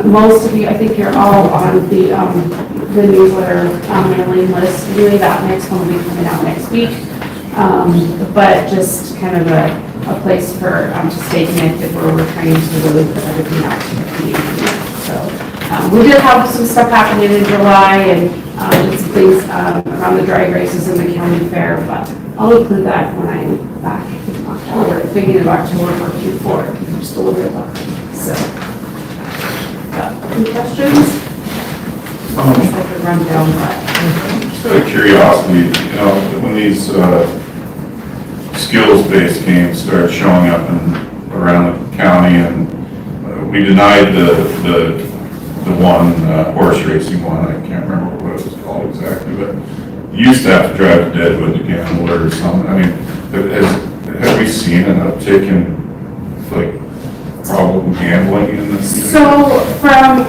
Most of you, I think you're all on the newsletter mailing list. Really, that next one will be coming out next week. But just kind of a place for to stay connected where we're trying to really put everything out to the community. So we did have some stuff happening in July and some things around the drag races and the county fair, but I'll include that when I'm back in October, beginning of October for Q4, just a little bit about it. So, any questions? I could run down, but just out of curiosity, when these skills-based games started showing up around the county, and we denied the one horse racing one. I can't remember what it was called exactly, but you used to have to drive to Deadwood to gamble or something. I mean, have we seen an uptick in problem gambling in this? So from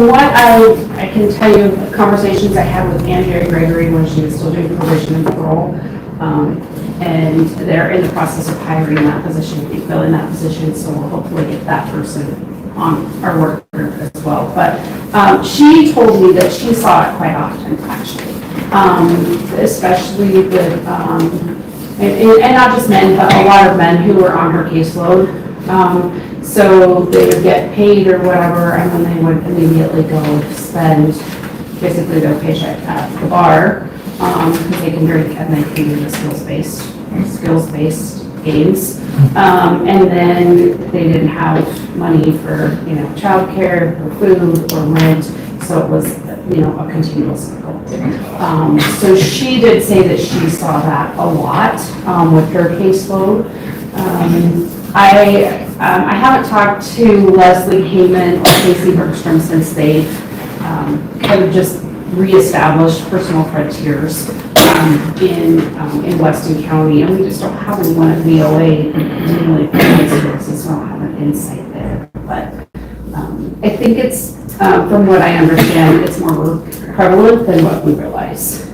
what I can tell you, the conversations I had with Andrea Gregory when she was still doing probation and parole, and they're in the process of hiring that position, filling that position, so we'll hopefully get that person on our work group as well. But she told me that she saw it quite often, actually, especially with, and not just men, but a lot of men who were on her caseload. So they would get paid or whatever, and then they would immediately go spend basically their paycheck at the bar, because they can drink and they can do the skills-based games. And then they didn't have money for, childcare or food or rent, so it was, a continual cycle. So she did say that she saw that a lot with her caseload. I haven't talked to Leslie Heyman or Casey Bergstrom since they kind of just reestablished personal frontiers in Weston County, and we just don't have anyone at VOA continually paying services, so I don't have an insight there. But I think it's, from what I understand, it's more prevalent than what we realize.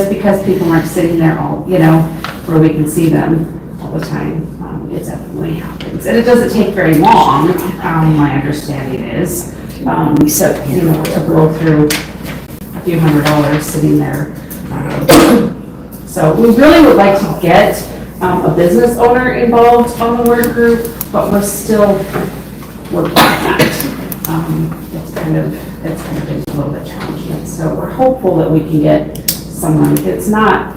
Because people aren't sitting there all, where we can see them all the time. It definitely happens. And it doesn't take very long, my understanding is. So, to blow through a few $100s sitting there. So we really would like to get a business owner involved on the work group, but we're still working on that. It's kind of been a little bit challenging. So we're hopeful that we can get someone, it's not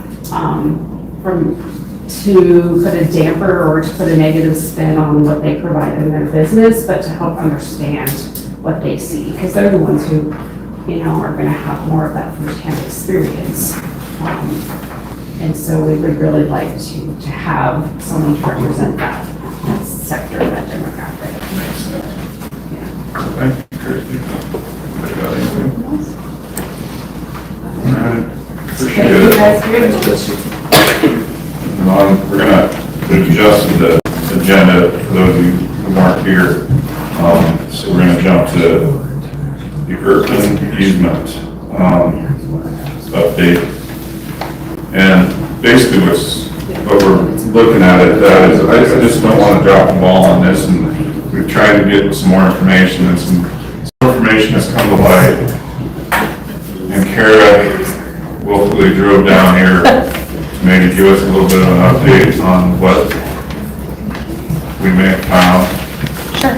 to put a damper or to put a negative spin on what they provide in their business, but to help understand what they see, because they're the ones who, are going to have more of that firsthand experience. And so we would really like to have someone to represent that sector, that demographic. Thank you, Christy. Appreciate Thank you it. guys very much. We're going to adjust the agenda for those of you who aren't here. So we're going to jump to the Upton easement update. And basically what we're looking at that is, I just don't want to drop the ball on this, and we've tried to get some more information, and some information has come to light. And Kara willfully drove down here to maybe give us a little bit of an update on what we may have found. Sure.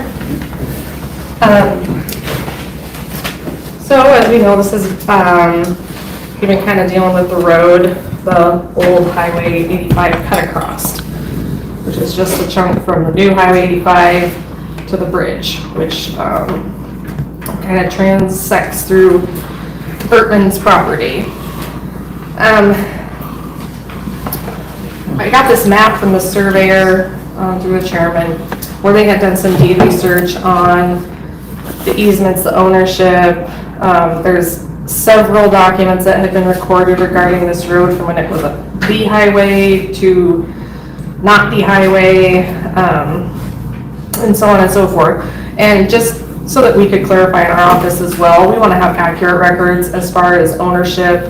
So as we know, this is, we've been kind of dealing with the road, the old Highway 85 cut across, which is just a chunk from the new Highway 85 to the bridge, which kind of transects through Burtman's property. I got this map from the surveyor through the chairman, where they had done some deed research on the easements, the ownership. There's several documents that had been recorded regarding this road from when it was the highway to not the highway, and so on and so forth. And just so that we could clarify in our office as well, we want to have accurate records as far as ownership,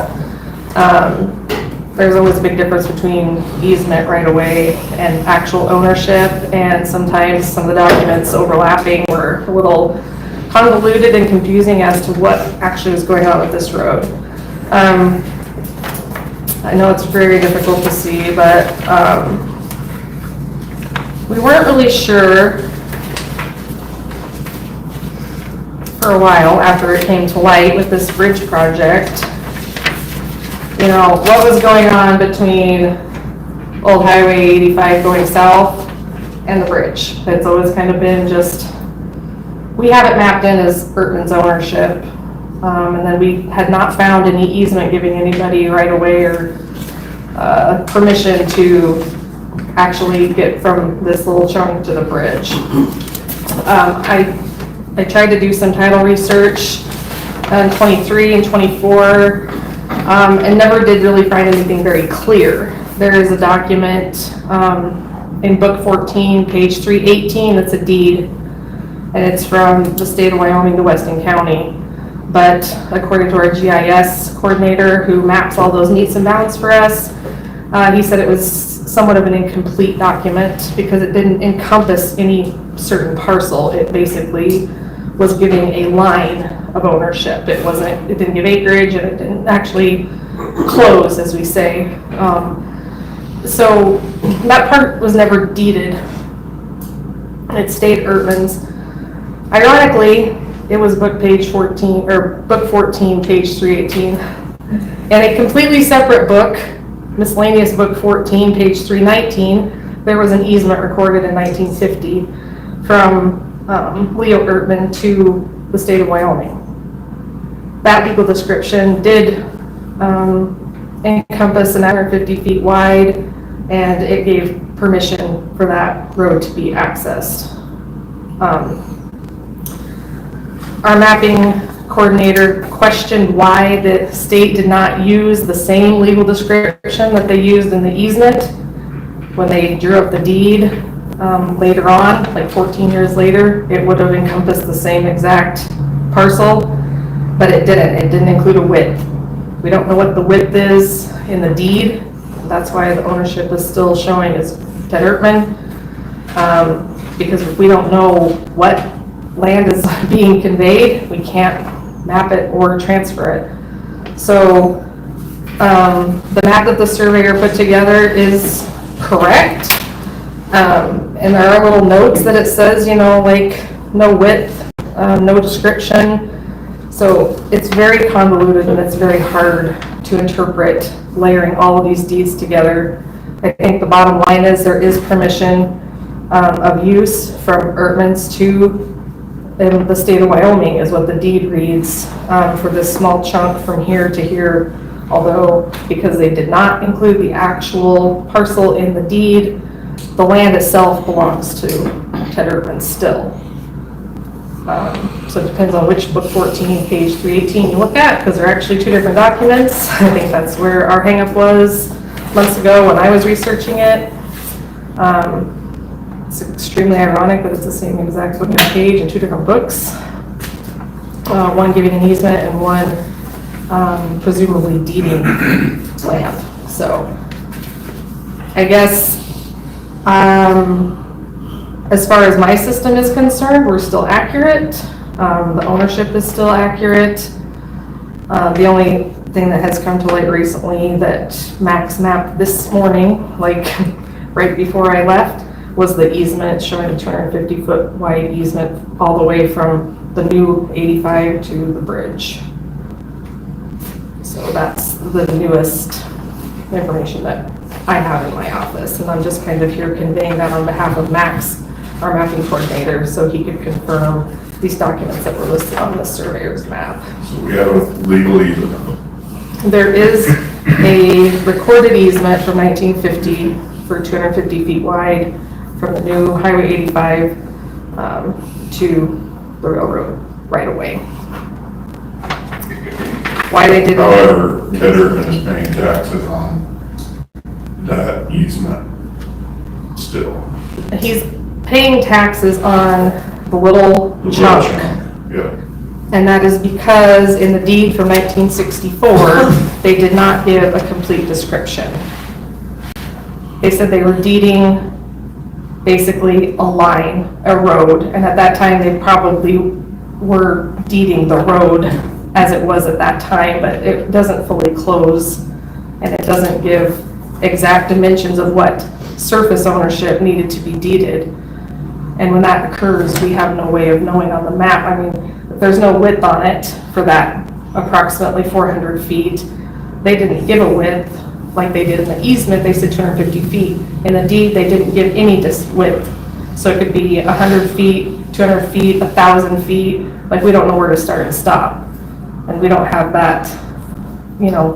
there's always a big difference between easement right away and actual ownership, and sometimes some of the documents overlapping were a little convoluted and confusing as to what actually was going on with this road. I know it's very difficult to see, but we weren't really sure for a while after it came to light with this bridge project, you know, what was going on between Old Highway 85 going south and the bridge. It's always kind of been just, we have it mapped in as Burton's ownership. And then we had not found any easement giving anybody right away or permission to actually get from this little chunk to the bridge. I tried to do some title research on 23 and 24 and never did really find anything very clear. There is a document in book 14, page 318, that's a deed, and it's from the state of Wyoming to Weston County. But according to our GIS coordinator who maps all those meets and bounds for us, he said it was somewhat of an incomplete document because it didn't encompass any certain parcel. It basically was giving a line of ownership. It didn't give acreage, and it didn't actually close, as we say. So that part was never deeded. It stayed Urban's. Ironically, it was book 14, page 318. And a completely separate book, miscellaneous book 14, page 319, there was an easement recorded in 1950 from Leo Urban to the state of Wyoming. That legal description did encompass an 150 feet wide, and it gave permission for that road to be accessed. Our mapping coordinator questioned why the state did not use the same legal description that they used in the easement when they drew up the deed later on, like 14 years later. It would have encompassed the same exact parcel, but it didn't. It didn't include a width. We don't know what the width is in the deed. That's why the ownership is still showing as Ted Ertman, because if we don't know what land is being conveyed, we can't map it or transfer it. So the map that the surveyor put together is correct. And there are little notes that it says, you know, like no width, no description. So it's very convoluted and it's very hard to interpret layering all of these deeds together. I think the bottom line is there is permission of use from Ertman's to in the state of Wyoming is what the deed reads for this small chunk from here to here. Although, because they did not include the actual parcel in the deed, the land itself belongs to Ted Ertman still. So it depends on which book 14, page 318 you look at, because they're actually two different documents. I think that's where our hangup was months ago when I was researching it. It's extremely ironic that it's the same exact book and page in two different books. One giving an easement and one presumably deeding land. So I guess as far as my system is concerned, we're still accurate. The ownership is still accurate. The only thing that has come to light recently that Max mapped this morning, like right before I left, was the easement showing a 250-foot wide easement all the way from the new 85 to the bridge. So that's the newest information that I have in my office, and I'm just kind of here conveying that on behalf of Max, our mapping coordinator, so he could confirm these documents that were listed on the surveyor's map. So we have a legal easement. There is a recorded easement from 1950 for 250 feet wide from the new Highway 85 to the railroad right away. Why they did. However, Ted Ertman is paying taxes on that easement still. He's paying taxes on the little chunk. Yeah. And that is because in the deed from 1964, they did not give a complete description. They said they were deeding basically a line, a road, and at that time, they probably were deeding the road as it was at that time, but it doesn't fully close, and it doesn't give exact dimensions of what surface ownership needed to be deeded. And when that occurs, we have no way of knowing on the map. I mean, if there's no width on it for that approximately 400 feet, they didn't give a width like they did in the easement. They said 250 feet. In the deed, they didn't give any width. So it could be 100 feet, 200 feet, 1,000 feet. Like, we don't know where to start and stop. And we don't have that,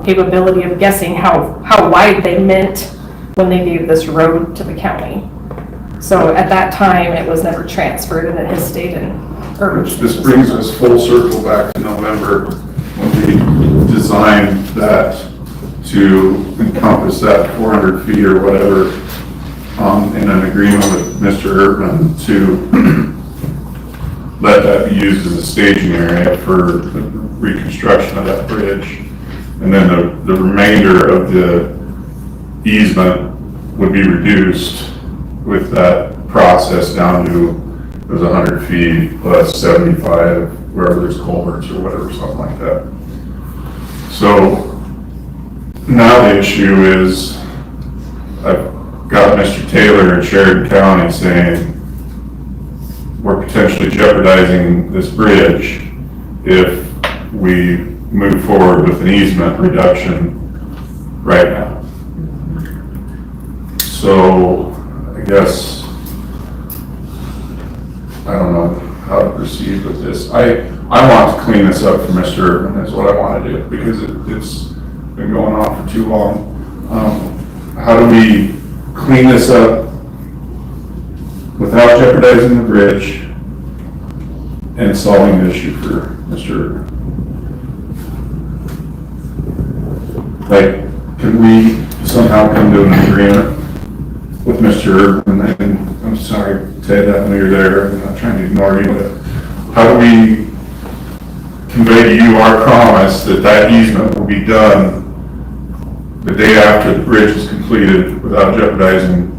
capability of guessing how wide they meant when they gave this road to the county. So at that time, it was never transferred, and it has stayed in urban. This brings us full circle back to November, when we designed that to encompass that 400 feet or whatever, in an agreement with Mr. Urban to let that be used as a staging area for the reconstruction of that bridge. And then the remainder of the easement would be reduced with that process down to, it was 100 feet plus 75, wherever there's culverts or whatever, something like that. So now the issue is, I've got Mr. Taylor in Sheridan County saying, we're potentially jeopardizing this bridge if we move forward with an easement reduction right now. So I guess, I don't know how to proceed with this. I want to clean this up for Mr. Urban, is what I want to do, because it's been going on for too long. How do we clean this up without jeopardizing the bridge and solving the issue for Mr. Urban? Like, can we somehow come to an agreement with Mr. Urban? And I'm sorry to say that when you're there, I'm not trying to ignore you, but how do we convey to you our promise that that easement will be done the day after the bridge is completed without jeopardizing?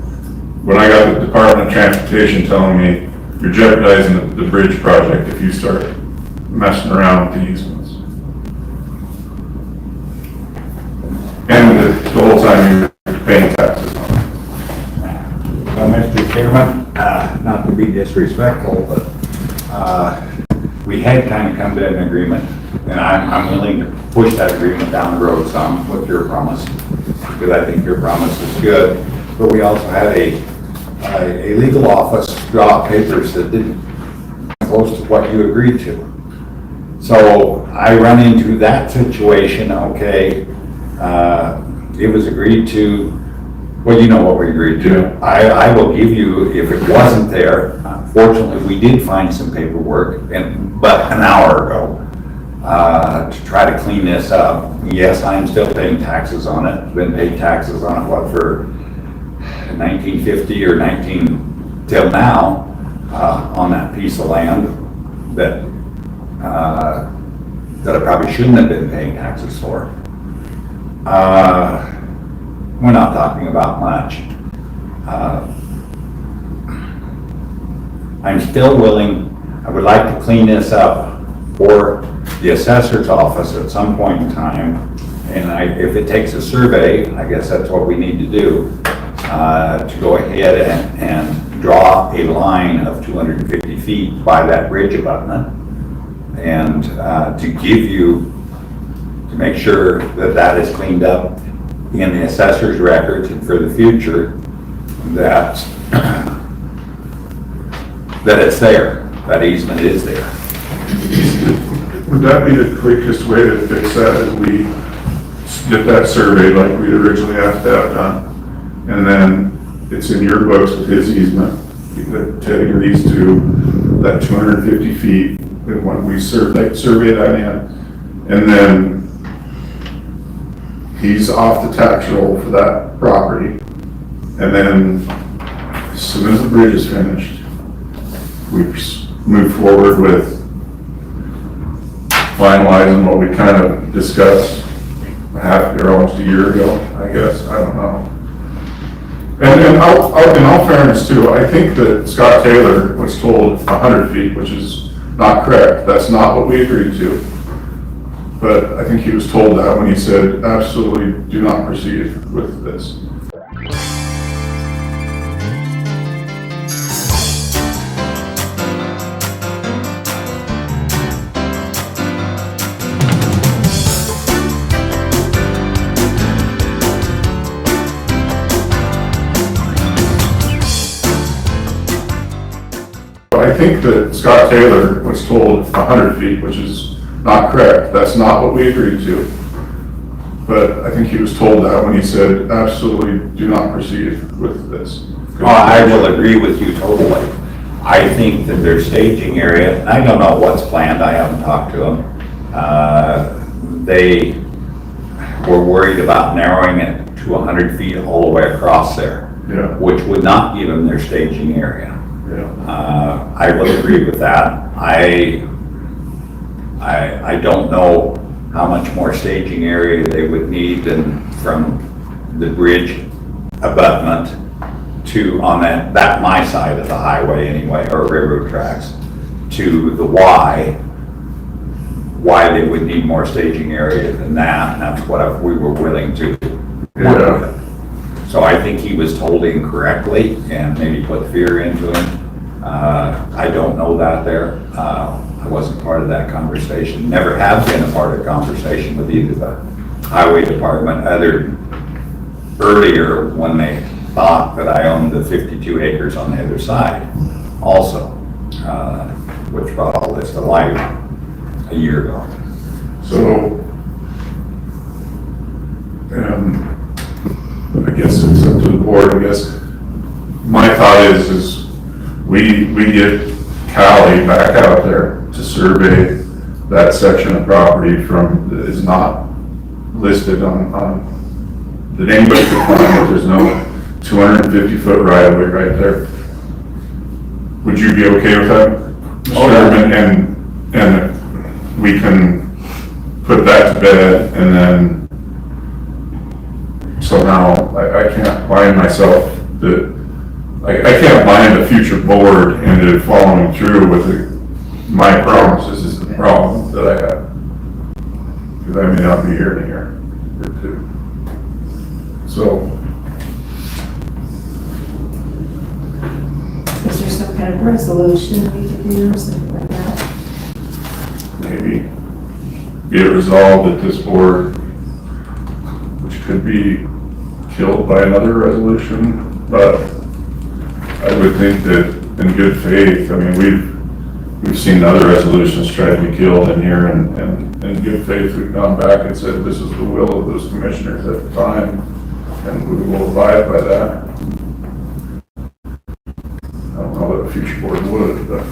When I got the Department of Transportation telling me, you're jeopardizing the bridge project if you start messing around with the easements. And the whole time you're paying taxes on it. Well, Mr. Chairman, not to be disrespectful, but we had kind of come to an agreement, and I'm willing to push that agreement down the road some with your promise, because I think your promise is good. But we also had a legal office draw up papers that didn't come close to what you agreed to. So I run into that situation, okay. It was agreed to, well, you know what we agreed to. Yeah. I will give you, if it wasn't there, fortunately, we did find some paperwork, but an hour ago, to try to clean this up. Yes, I'm still paying taxes on it. Been paid taxes on it, what, for 1950 or 19 till now, on that piece of land that I probably shouldn't have been paying taxes for. We're not talking about much. I'm still willing, I would like to clean this up for the assessor's office at some point in time. And if it takes a survey, I guess that's what we need to do, to go ahead and draw a line of 250 feet by that bridge abutment. And to give you, to make sure that that is cleaned up in the assessor's records and for the future, that it's there, that easement is there. Would that be the quickest way to fix that, is we get that survey like we originally have to have done, and then it's in your books with his easement, Ted agrees to that 250 feet, when we survey that in, and then he's off the tax roll for that property, and then as soon as the bridge is finished, we move forward with finalizing what we kind of discussed almost a year ago, I guess, I don't know. And in all fairness too, I think that Scott Taylor was told 100 feet, which is not correct. That's not what we agreed to. But I think he was told that when he said, absolutely do not proceed with this. I think that Scott Taylor was told 100 feet, which is not correct. That's not what we agreed to. But I think he was told that when he said, absolutely do not proceed with this. Oh, I will agree with you totally. I think that their staging area, and I don't know what's planned, I haven't talked to them. They were worried about narrowing it to 100 feet all the way across there, Yeah. which would not give them their staging area. Yeah. I will agree with that. I don't know how much more staging area they would need than from the bridge abutment to, on that my side of the highway anyway, or railroad tracks, to the Y, why they would need more staging area than that, and that's what we were willing to work with. So I think he was told incorrectly and maybe put fear into him. I don't know that there. I wasn't part of that conversation, never have been a part of the conversation with either the highway department, other earlier when they thought that I owned the 52 acres on the other side also, which brought all this to light a year ago. So, I guess it's up to the board. I guess my thought is we get Callie back out there to survey that section of property that is not listed on that anybody can find. There's no 250-foot right of way right there. Would you be okay with that? Oh, yeah. And we can put that to bed, and then somehow I can't bind myself that I can't bind a future board into following through with my promises is the problem that I have. Because I may not be here in a year or two. So. Is there some kind of resolution we could do or something like that? Maybe be it resolved that this board, which could be killed by another resolution, but I would think that in good faith, I mean, we've seen other resolutions try to be killed in here, and in good faith, we've gone back and said, this is the will of those commissioners at the time, and we will abide by that. I don't know that a future board would, but.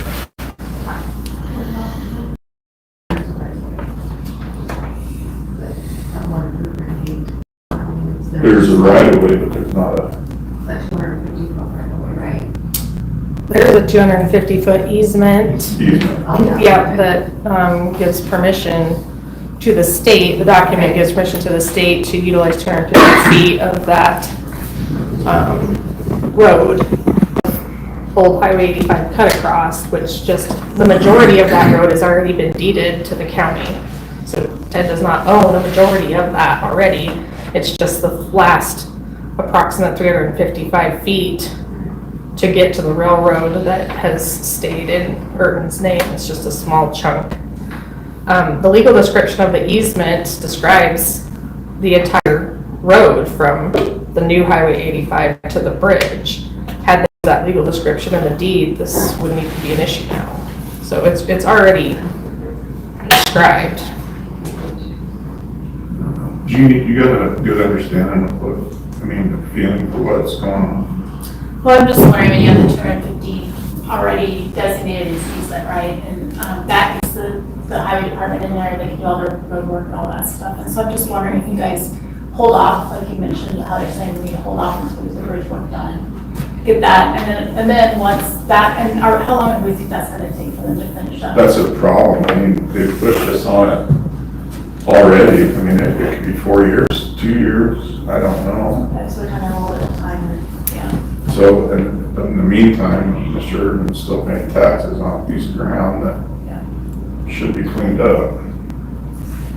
There's a right of way, but there's not a. Like 250 foot right away, right? There's a 250-foot easement. easement. Yeah, that gives permission to the state, the document gives permission to the state to utilize 250 feet of that road, old Highway 85 cut across, which just, the majority of that road has already been deeded to the county. So Ted does not own a majority of that already. It's just the last approximate 355 feet to get to the railroad that has stayed in Urban's name. It's just a small chunk. The legal description of the easement describes the entire road from the new Highway 85 to the bridge. Had that legal description in the deed, this wouldn't even be an issue now. So it's already described. You got a good understanding of what, the feeling for what's going on. Well, I'm just wondering, when you have the 250 already designated as easement, right? And that is the highway department in there, they can do all their road work and all that stuff. And so I'm just wondering if you guys hold off, like you mentioned, how they're saying we need to hold off until we get the bridge work done. Get that, and then once that, how long do we think that's gonna take for them to finish up? That's a problem. They pushed us on it already. I mean, it could be 4 years, 2 years, I don't know. That's what kind of a little time, yeah. So, in the meantime, Mr. Urban's still paying taxes on a piece of ground that should be cleaned up.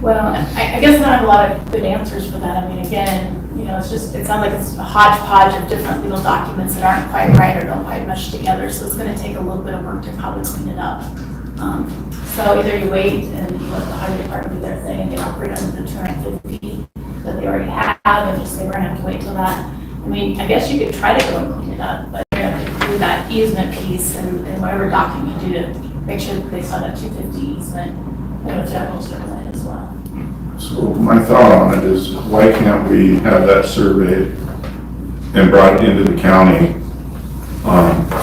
Well, I guess I don't have a lot of good answers for that. I mean, again, you know, it sounds like it's a hodgepodge of different legal documents that aren't quite right or don't quite mesh together, so it's gonna take a little bit of work to probably clean it up. So either you wait and you let the highway department do their thing and get operate under the 250 that they already have, and just say we're gonna have to wait till that. I mean, I guess you could try to go and clean it up, but you're gonna have to include that easement piece and whatever document you do to make sure that they saw that 250 easement, and the general survey as well. So my thought on it is, why can't we have that surveyed and brought into the county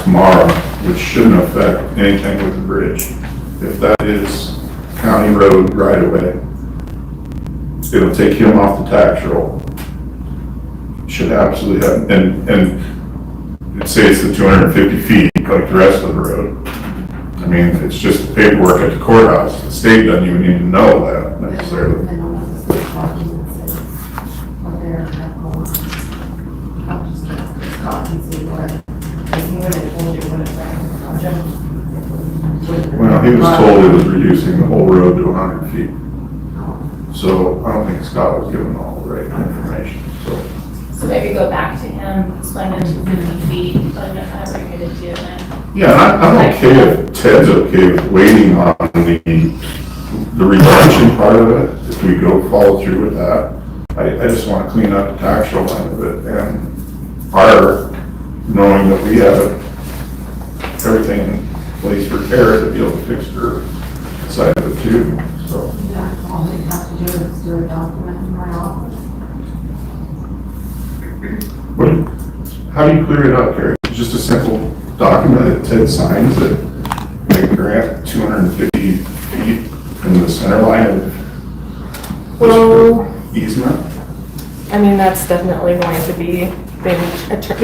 tomorrow, which shouldn't affect anything with the bridge? If that is county road right away, it'll take him off the tax roll. Should absolutely have, and say it's the 250 feet like the rest of the road. I mean, it's just the paperwork at the courthouse. The state doesn't even need to know that necessarily. And all of the state documents and what they're, I'll just get this copy and see what, if you would have told you what it's like, project. Well, he was told it was reducing the whole road to 100 feet. So I don't think Scott was given all the right information, so. So maybe go back to him, explain the 250 feet, let him know how we're going to do it. Yeah, I'm okay if Ted's okay with waiting on the retention part of it, if we go follow through with that. I just want to clean up the tax roll end of it, and knowing that we have everything in place for Kara to be able to fix her side of it too, so. Yeah, all they have to do is do a document in my office. How do you clear it up, Kara? Just a simple document that Ted signs that they grant 250 feet from the center line of Well, easement? I mean, that's definitely going to be, the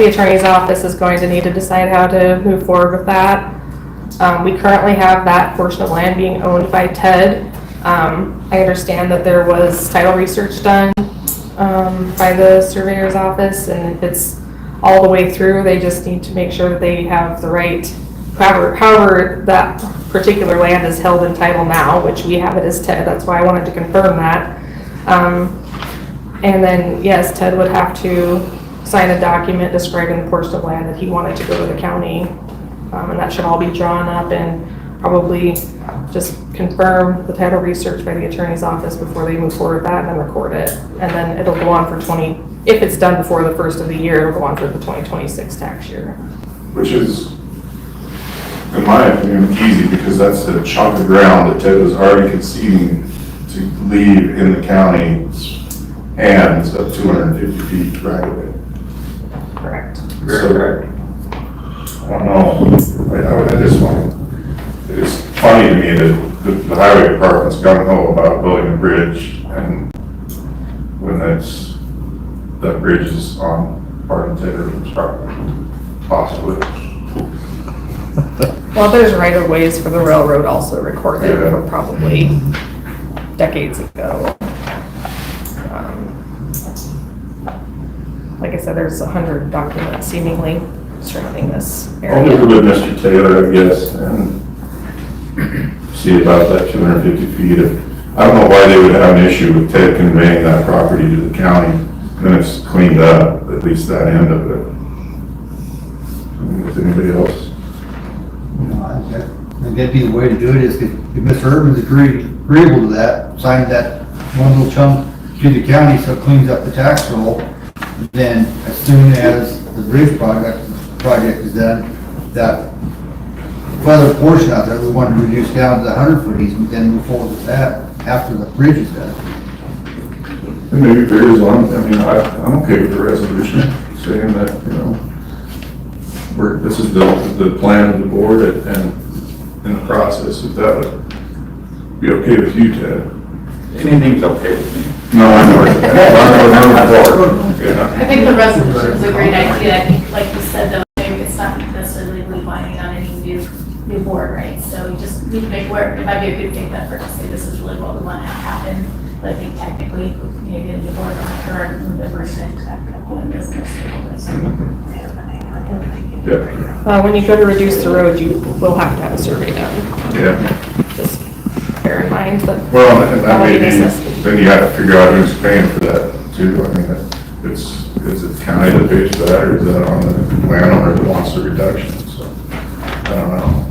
attorney's office is going to need to decide how to move forward with that. We currently have that portion of land being owned by Ted. I understand that there was title research done by the surveyor's office, and if it's all the way through, they just need to make sure that they have the right, however that particular land is held in title now, which we have it as Ted, that's why I wanted to confirm that. And then, yes, Ted would have to sign a document describing the portion of land that he wanted to go to the county, and that should all be drawn up and probably just confirm the title research by the attorney's office before they move forward with that, and then record it. And then it'll go on for if it's done before the first of the year, it'll go on for the 2026 tax year. Which is, in my opinion, easy, because that's a chunk of ground that Ted was already conceding to leave in the county's hands of 250 feet right away. Correct. So, I don't know, I just want, it's funny to me that the highway department's gung-ho about building a bridge, and when that bridge is on part of Taylor's property, possibly. Well, there's right-of-ways for the railroad also recorded Yeah. from probably decades ago. Like I said, there's 100 documents seemingly surrounding this I'll area. visit with Mr. Taylor, I guess, and see about that 250 feet. I don't know why they would have an issue with Ted conveying that property to the county, and it's cleaned up, at least that end of it. With anybody else? I think that'd be the way to do it, is if Mr. Urban's agreeable to that, sign that one little chunk to the county so it cleans up the tax roll, then as soon as the bridge project is done, that further portion out there, we want to reduce down to the 100-foot easement, then move forward with that after the bridge is done. And maybe there is one, I mean, I'm okay with the resolution saying that, this is the plan of the board and in the process, if that would be okay with you, Ted. Anything's okay with me. No, I know. I think the resolution is a great idea. I think, like you said, though, maybe it's not necessarily binding on any new board, right? So you just need to make aware, it might be a good thing that for to say this is really what we want to have happen. But I think technically, maybe the board on the current, the person doing business. Yeah, When you go to reduce the road, you will have to have a survey done. yeah. Just bear in mind that. Well, and that may be, necessity. then you have to figure out who's paying for that too. I mean, is it county that pays for that, or is that on the landowner that wants the reduction? So, I don't know.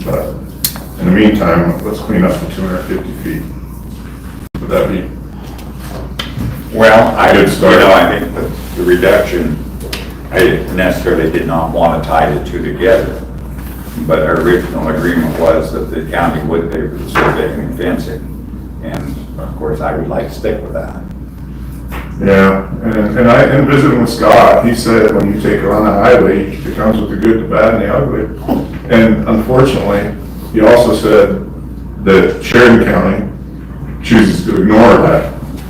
But in the meantime, let's clean up the 250 feet. Would that be? Well, Good start. I think that the reduction, I necessarily did not want to tie the two together. But our original agreement was that the county would pay for the surveying and fencing. And of course, I would like to stick with that. Yeah, and visiting with Scott, he said when you take it on the highway, it comes with the good, the bad, and the ugly. And unfortunately, he also said that Sheridan County chooses to ignore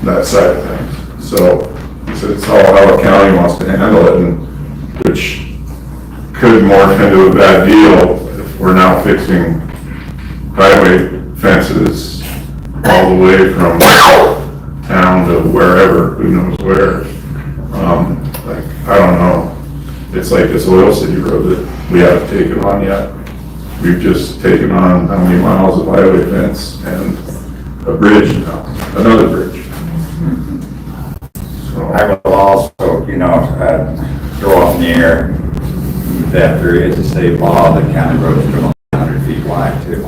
that side of things. So he said it's all how the county wants to handle it, and which could morph into a bad deal if we're now fixing highway fences all the way from town to wherever, who knows where. Like, I don't know. It's like this Oil City road that we haven't taken on yet. We've just taken on how many miles of highway fence and a bridge now, another bridge. So, I will also, throw up in the air that there is a state law that county roads are 100 feet wide too.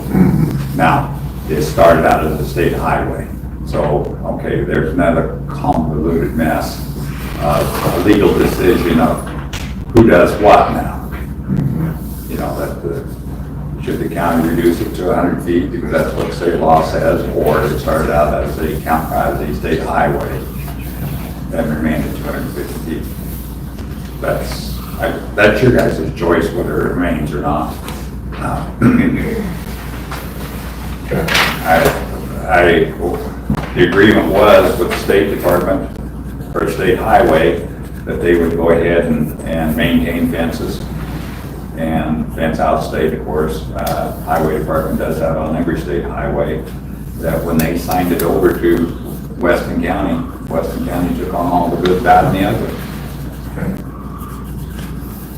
Now, it started out as a state highway. So, okay, there's another convoluted mess of a legal decision of who does what now. Should the county reduce it to 100 feet because that's what state law says, or it started out as a state highway and remained at 250 feet. That's your guys' choice whether it remains or not. The agreement was with the State Department or State Highway that they would go ahead and maintain fences and fence out state, of course. Highway Department does that on every state highway. That when they signed it over to Weston County took on all the good, bad, and the ugly. okay.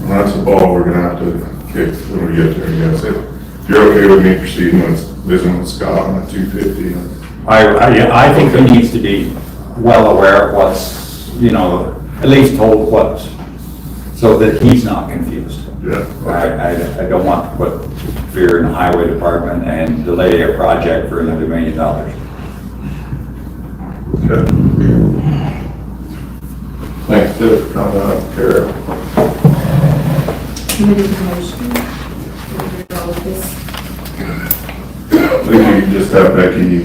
Well, that's a ball we're gonna have to kick when we get there, I guess. If you're okay with me proceeding with visiting with Scott on the 250. I think he needs to be well aware of what's, at least told what, so that he's not confused. Yeah. I don't want to put fear in the highway department and delay a project for another $1 million. Okay. Thanks, Dave, for coming up, Kara. Committee motion. Go with this. I think we can just have Becky,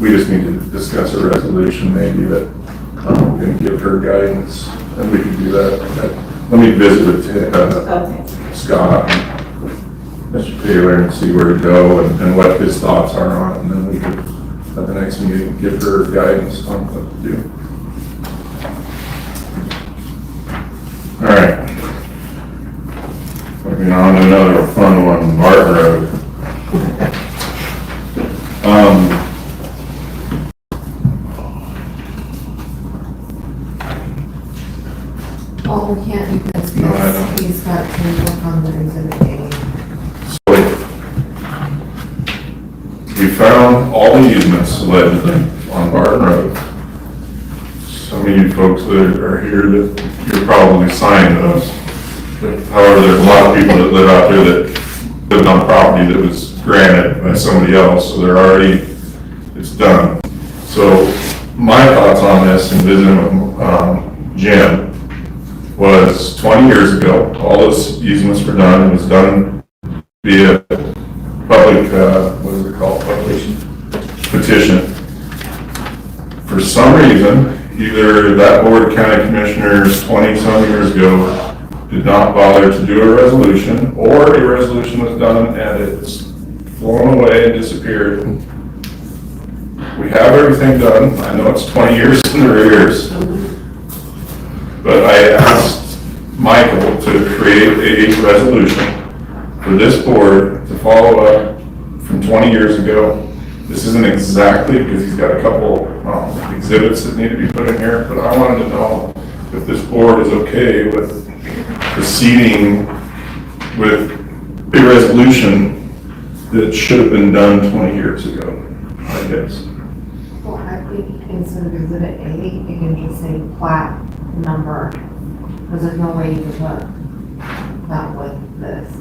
we just need to discuss a resolution maybe that, we're gonna give her guidance, and we can do that. Let me visit with, Okay. Scott and Mr. Taylor and see where to go and what his thoughts are on it, and then we could, at the next meeting, give her guidance on what to do. All right. Moving on to another fun one, Martin Road. Oh, we can't because No, I don't. he's got to work on the exhibit A. So we found all the easements allegedly on Barton Road. Some of you folks that are here that you're probably signed those. However, there's a lot of people that live out there that lived on property that was granted by somebody else, so they're already, it's done. So my thoughts on this and visiting with Jim was 20 years ago, all those easements were done. It was done via public, what is it called, petition. For some reason, either that board of county commissioners 20-some years ago did not bother to do a resolution, or a resolution was done and it's flown away and disappeared. We have everything done. I know it's 20 years in the rears. But I asked Michael to create a resolution for this board to follow up from 20 years ago. This isn't exactly, because he's got a couple exhibits that need to be put in here, but I wanted to know if this board is okay with proceeding with a resolution that should have been done 20 years ago, I guess. Well, I think instead of exhibit A, it can just say plat number, because there's no way you can put that with this.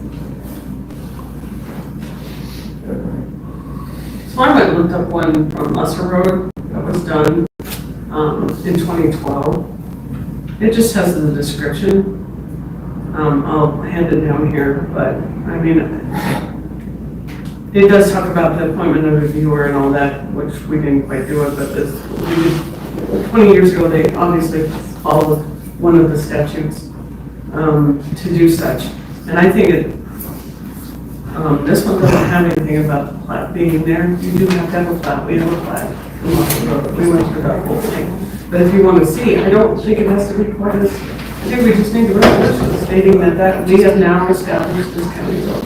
So I went and looked up one from Lesser Road that was done in 2012. It just has the description. I'll hand it down here, but I mean, it does talk about the appointment of a viewer and all that, which we didn't quite do it, but this, we did, 20 years ago, they obviously followed one of the statutes to do such. And I think it, this one doesn't have anything about the plat being there. You do have to have a plat. We have a plat. We went through that whole thing. But if you want to see, I don't think it has to be quite as, I think we just need a resolution stating that we have now established this county road.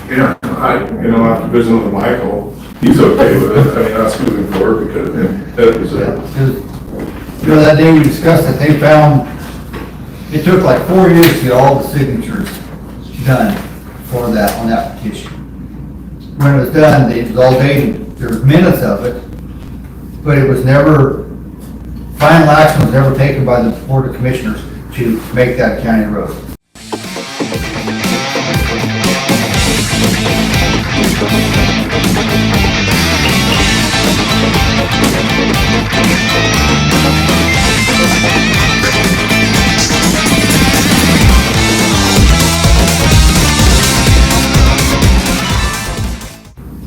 Yeah, after visiting with Michael, he's okay with it. I mean, that's moving forward because that was That day we discussed it, they found, it took like 4 years to get all the signatures done for that, on that petition. When it was done, it was all dated, there was minutes of it, but it was never, final action was never taken by the Board of Commissioners to make that county road.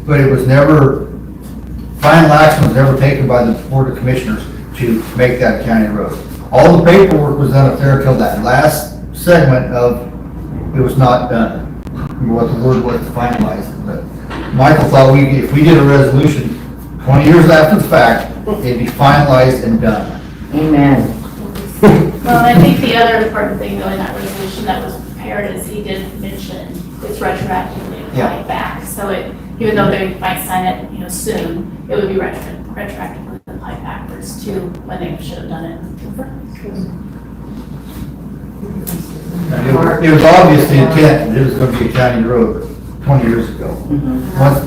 But it was never, final action was never taken by the Board of Commissioners to make that county road. All the paperwork was done up there until that last segment of, it was not done. I remember what the word was to finalize it, but Michael thought if we did a resolution 20 years after the fact, it'd be finalized and done. Amen. Well, I think the other important thing though in that resolution that was prepared is he did mention it's retroactively Yeah. applied back. So it, even though they might sign it, soon, it would be retroactively applied backwards to when they should have done it. It was obvious the intent, that it was gonna be a county road 20 years ago. Once-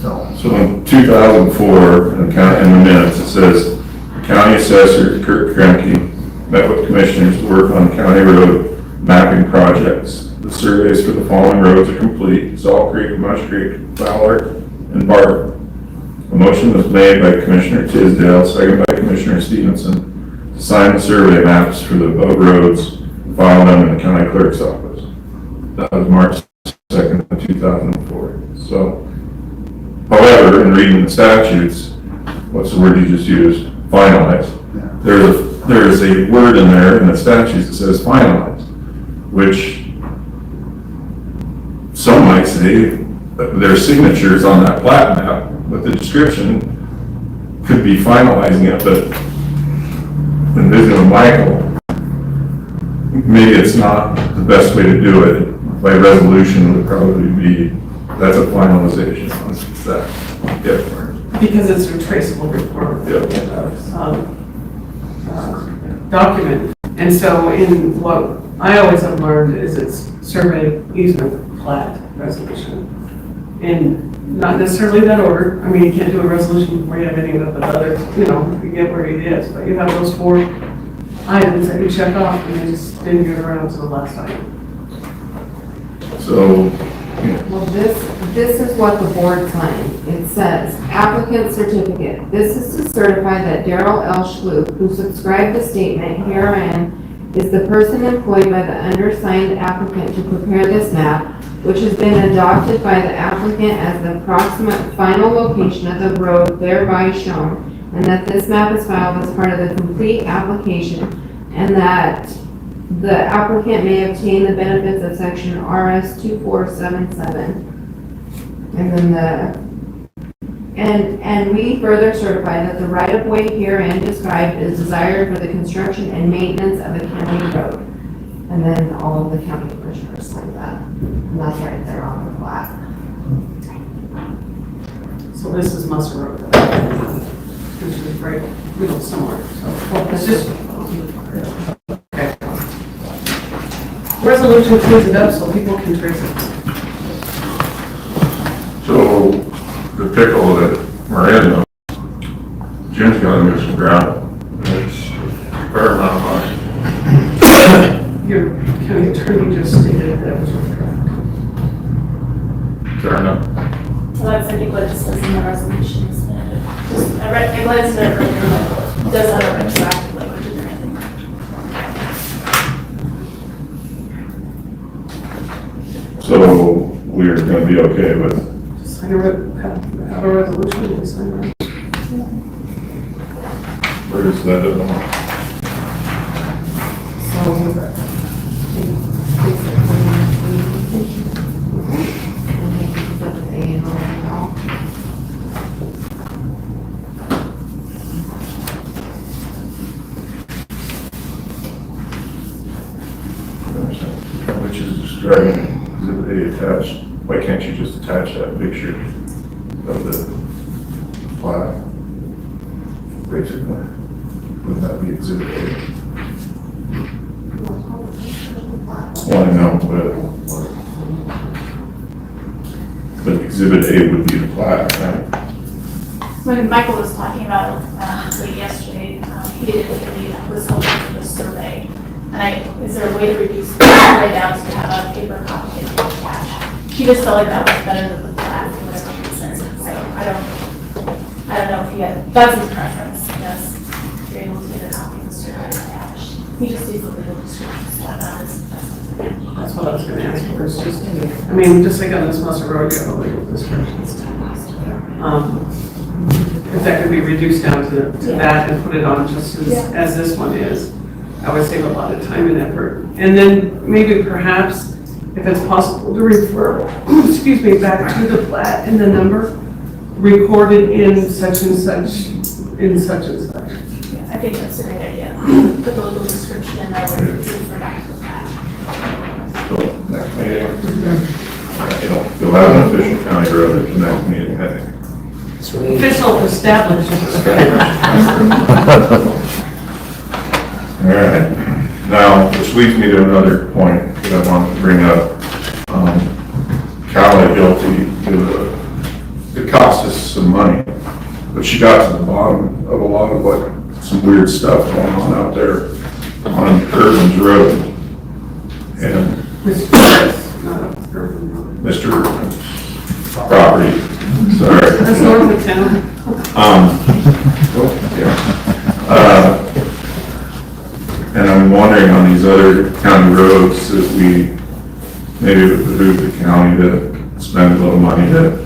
So, So in 2004, in the minutes, it says, County Assessor Kurt Kremke met with commissioners to work on county road mapping projects. The surveys for the following roads are complete: Salt Creek, Mush Creek, Fowler, and Barton. A motion was made by Commissioner Tisdale, second by Commissioner Stevenson, to sign the survey maps for the above roads and file them in the county clerk's office. That was March 2nd, 2004. So, however, in reading the statutes, what's the word you just used? Finalize. There is a word in there in the statutes that says finalize, which some might say their signatures on that plat map, but the description could be finalizing it, but in visiting with Michael, maybe it's not the best way to do it. By resolution would probably be, that's a finalization on that. Because it's a traceable report. Document. And so in what I always have learned is it's survey, easement, plat, resolution. And not necessarily that order. I mean, you can't do a resolution before you have any of the others, you get where it is. But you have those 4 items that you check off and you just didn't get around to the last item. So, Well, this is what the board signed. It says, applicant certificate. This is to certify that Darrell L. Schlup, who subscribed the statement herein, is the person employed by the undersigned applicant to prepare this map, which has been adopted by the applicant as the approximate final location of the road thereby shown, and that this map is filed as part of the complete application, and that the applicant may obtain the benefits of section RS 2477. And then and we further certify that the right-of-way herein described is desired for the construction and maintenance of a county road. And then all of the county commissioners sign that, and that's right there on the plat. So this is Muscle Road. Which is right, middle somewhere, so it's just. Okay. Resolution cleans it up so people can trace it. So the pickle that we're in, Jim's got to move some gravel. It's a fair amount of money. Your county attorney just stated that was correct. Fair enough. So that's, I think, what it says in the resolution, isn't it? Just, I glanced at it earlier, but it does have a retroactive language in there, I think. So we're going to be okay with, Just sign have a resolution and sign it. where is that? Which is describing exhibit A attached. Why can't you just attach that picture of the plat? Basically, wouldn't that be exhibit A? Well, I know, but exhibit A would be the plat, right? When Michael was talking about, late yesterday, he did was hoping for the survey. And is there a way to reduce the survey down to have a paper copy of the attached? He just felt like that was better than the plat for whatever reason. So I don't know if he had, that's his preference, yes. If you're able to get a copy of the survey attached. He just needs a legal description, so that's That's what I was gonna ask for, it's just, I mean, just like on this Muscle Road, you have a legal descriptions. If that could be reduced down to that and put it on just as this one is, I would save a lot of time and effort. And then maybe perhaps, if it's possible, to refer, excuse me, back to the plat and the number recorded in such and such, in such and such. I think that's a great idea. Put the legal description in there where it's refer back to the plat. So next meeting, you'll have an official county road at the next meeting, I think. Official established. All right. Now, which leads me to another point that I wanted to bring up. Callie guilty, it cost us some money, but she got to the bottom of a lot of like some weird stuff going on out there on Irvin's Road. And Mr. Irvin's property, sorry. That's north of town. And I'm wondering on these other county roads that we, maybe it would behoove the county to spend a little money to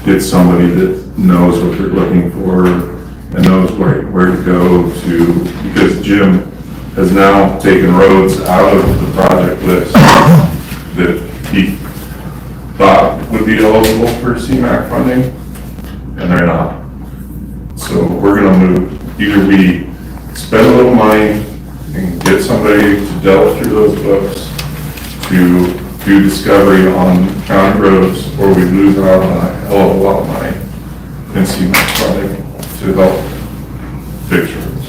get somebody that knows what they're looking for and knows where to go to, because Jim has now taken roads out of the project list that he thought would be eligible for CMAQ funding, and they're not. So we're gonna move, either we spend a little money and get somebody to delve through those books to do discovery on county roads, or we lose out on a hell of a lot of money in CMAQ funding to help fix roads.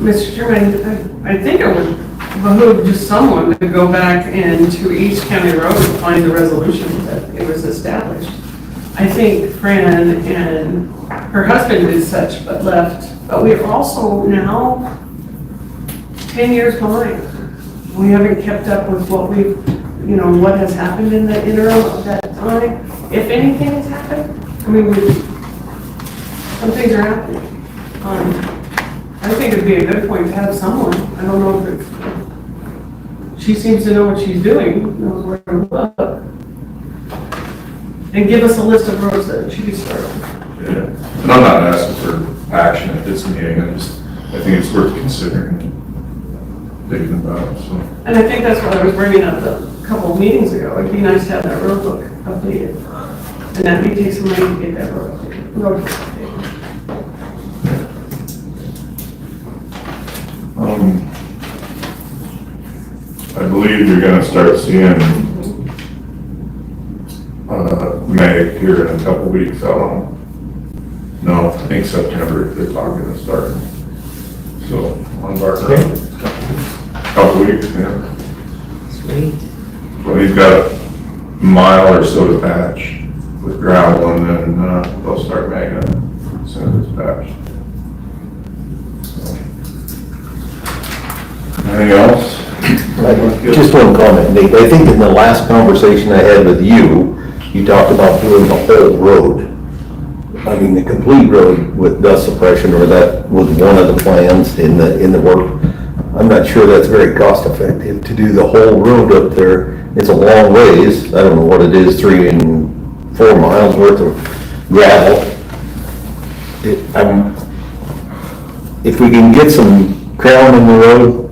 Mr. Chairman, I think it would behoove just someone to go back into each county road and find the resolution that it was established. I think Fran and her husband did such, but left, but we're also now 10 years behind. We haven't kept up with what we've, what has happened in the interim of that time. If anything has happened, I mean, some things are happening. I think it'd be a good point to have someone, I don't know if it's, she seems to know what she's doing, knows where to look. And give us a list of roads that she could start on. Yeah, and I'm not asking for action at this meeting, I think it's worth considering, thinking about, so. And I think that's what I was bringing up a couple of meetings ago, it'd be nice to have that road book updated. And that may take some money to get that road updated. believe you're gonna start seeing, May here in a couple weeks, I don't know. No, I think September, they're talking to start. So, on our, couple weeks, yeah. Sweet. Well, he's got a mile or so to patch with gravel, and then, they'll start making it as soon as it's patched. Anything else? Just one comment, Nate. I think in the last conversation I had with you, you talked about doing the whole road. I mean, the complete road with dust suppression, or that was one of the plans in the work. I'm not sure that's very cost effective to do the whole road up there. It's a long ways. I don't know what it is, 3 and 4 miles worth of gravel. If we can get some crown in the road,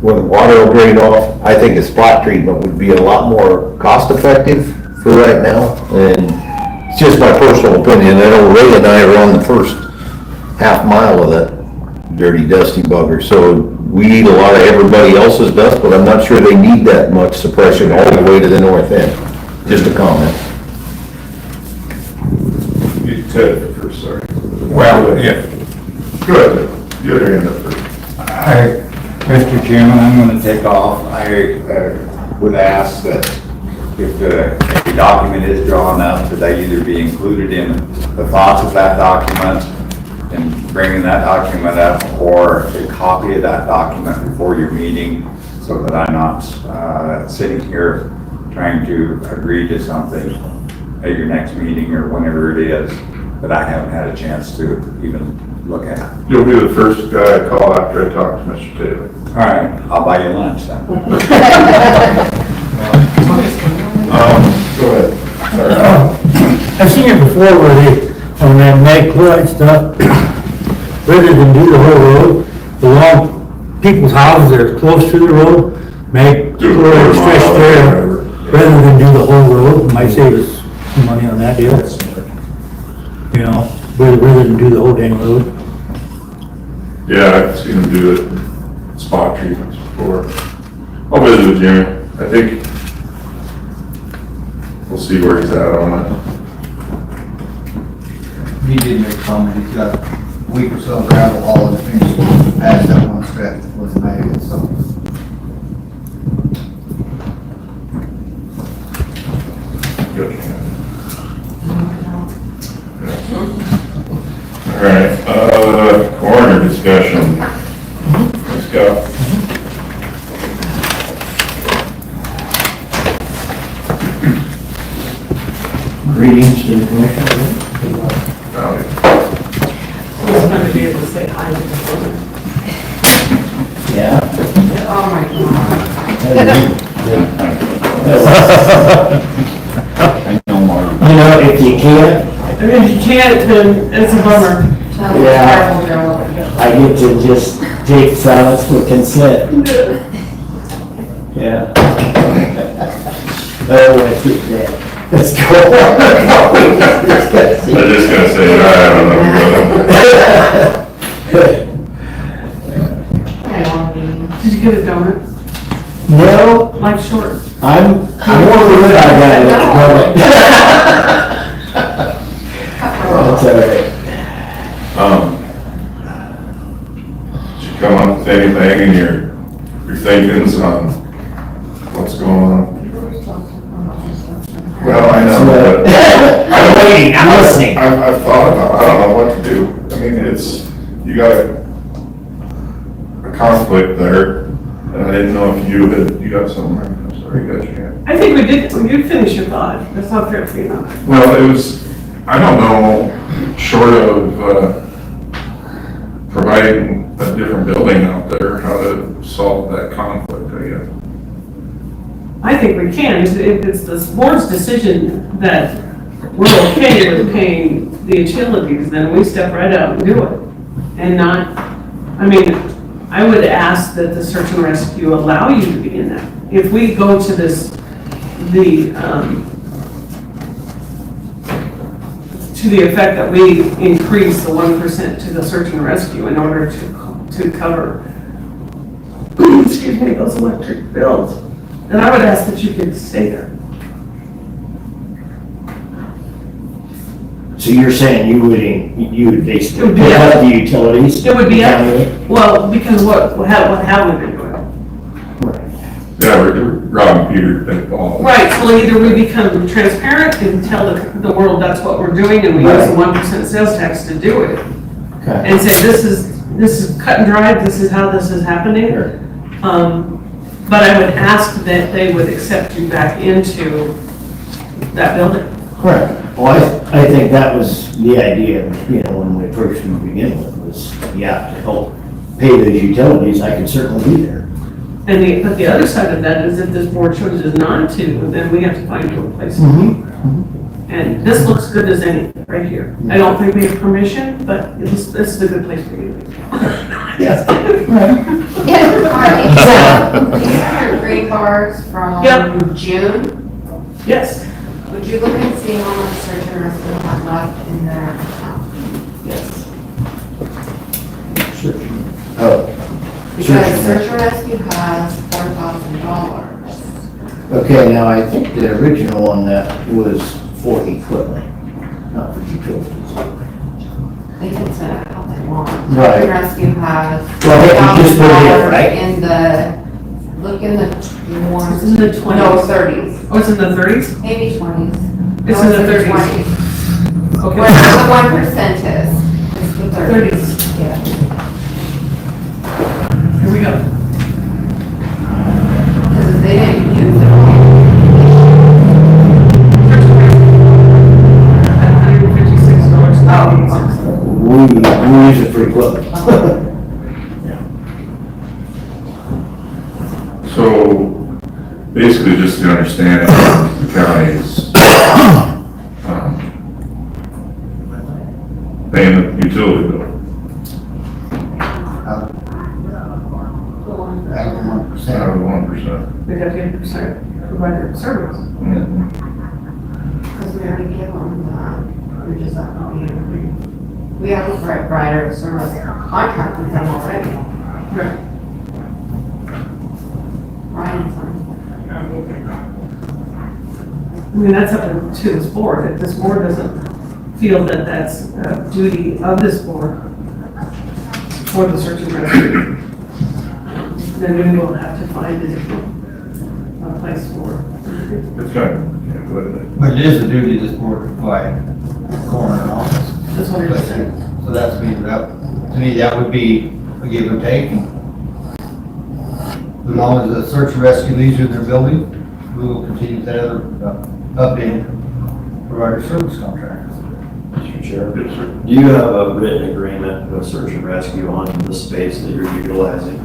where the water will drain off, I think a spot treatment would be a lot more cost effective for right now. And it's just my personal opinion. I know Ray and I are on the first half mile of that dirty, dusty bugger. So we eat a lot of everybody else's dust, but I'm not sure they need that much suppression all the way to the north end. Just a comment. You Ted first, sorry. Well, yeah. Go ahead, you're your hand up first. Mr. Chairman, I'm gonna take off. I would ask that if the document is drawn up, that they either be included in the thoughts of that document and bringing that document up, or a copy of that document before your meeting, so that I'm not sitting here trying to agree to something at your next meeting or whenever it is that I haven't had a chance to even look at. You'll be the first guy I call after I talk to Mr. Taylor. All right, I'll buy you lunch then. Go ahead. I've seen it before where they, on that mag chloride stuff, rather than do the whole road, along people's houses that are close to the road, mag Do a chloride quarter stretch mile or there, whatever. rather than do the whole road, might save us some money on that deal. You know, rather than do the whole dang road. Yeah, I've seen him do it, spot treatments before. I'll visit with Jimmy. I think we'll see where he's at on it. He did make a comment, he's got a week or so of gravel haul and finished past that one stretch that was made, so. Good. All right, coroner discussion. Let's go. Greetings to the commission. Who's gonna be able to say hi to the children? Yeah. Oh, my I know more. You know, if you can't, I mean, if you can't, then it's a bummer. Yeah. I get to just take silence for consent. Yeah. Oh, I keep that. Let's go. I'm just gonna say, I don't know. Did you get a donut? No, Life's short. I'm more good, I got it. That's all right. Did you come up with anything in your thinkings on what's going on? Well, I know, but I'm waiting, I'm listening. I've thought about, I don't know what to do. I mean, you got a conflict there, and I didn't know if you got something, I'm sorry, you got your hand. I think you finish your thought. That's not fair for you now. Well, it was, I don't know, short of, providing a different building out there, how to solve that conflict, I guess. I think we can. If it's the board's decision that we're okay with paying the utilities, then we step right out and do it. And not, I mean, I would ask that the search and rescue allow you to be in that. If we go to this, to the effect that we increase the 1% to the search and rescue in order to cover excuse me, those electric bills, then I would ask that you could stay there. So you're saying you would It basically would be pick up- up the utilities? It would be up, County? well, because what have we been doing? Yeah, we're robbing Peter to pay Paul. Right, so either we become transparent and tell the world that's what we're doing, and we use the 1% sales tax to do it, Okay. and say, this is cut and dried, this is how this is happening. Sure. But I would ask that they would accept you back into that building. Correct. Well, I think that was the idea, when we approached them to begin with, was, to help pay those utilities, I could certainly be there. But the other side of that is if this board chooses not to, then we have to find you a place to be. And this looks good as any, right here. I don't think we have permission, but this is a good place for you to be. Yes. These are green bars from Yep. June. Yes. Would you look and see how much search and rescue have left in their account? Yes. Oh, Because search and rescue has $4,000. okay, now I think the original one that was for equipment, not for utilities. They can set it how they want. Right. Search and rescue has Well, they can just put it in, $4,000 right? in the, look in the one. It's in the 20s. No, 30s, Oh, it's in the 30s? maybe 20s. It's No, in the 30s. 20s. Okay. Whatever the 1% is, it's the 30s. Yeah. Here we go. Because if they didn't use it all. $156. We use it for equipment. So basically, just to understand, the county's paying the utility bill. Out of 1%. Out of 1%. We got to get provider service. Because we already gave them that, we just have to be, we have a provider service contract with them already. Right. Ryan's on. I mean, that's up to this board. If this board doesn't feel that that's a duty of this board for the search and rescue, then we will have to find a different place for it. It's kind of, But it is a duty of this board to provide a coroner office. That's what you're saying. So that's me, to me, that would be a give and take. And as long as the search and rescue leaves in their building, we will continue that other updated provider service contract. Mr. Chair, yes, sir. do you have a written agreement with search and rescue on the space that you're utilizing?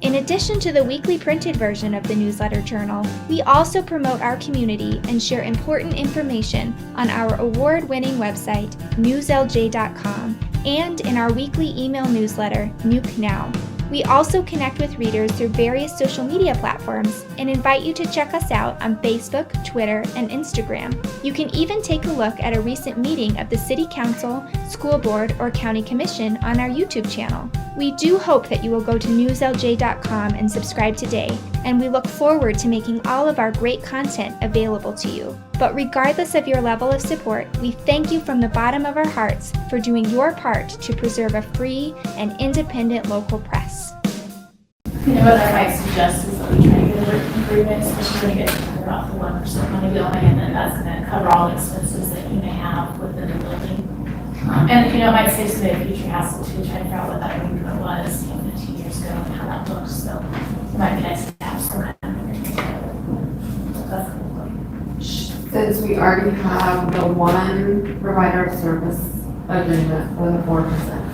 In addition to the weekly printed version of the newsletter journal, we also promote our community and share important information on our award-winning website, newslj.com, and in our weekly email newsletter, Nuke Now. We also connect with readers through various social media platforms and invite you to check us out on Facebook, Twitter, and Instagram. You can even take a look at a recent meeting of the City Council, School Board, or County Commission on our YouTube channel. We do hope that you will go to newslj.com and subscribe today, and we look forward to making all of our great content available to you. But regardless of your level of support, we thank you from the bottom of our hearts for doing your part to preserve a free and independent local press. You know, what I might suggest is that we try to get a written agreement, especially when you get to cover off the 1% money going, and then that's gonna cover all expenses that you may have within the building. And, you know, it might save some of the future hassle too, trying to figure out what that agreement was, 15 years ago, and how that looks, so it might be nice to have some kind of agreement. That's cool. Since we already have the one provider of service agreement for the 4%,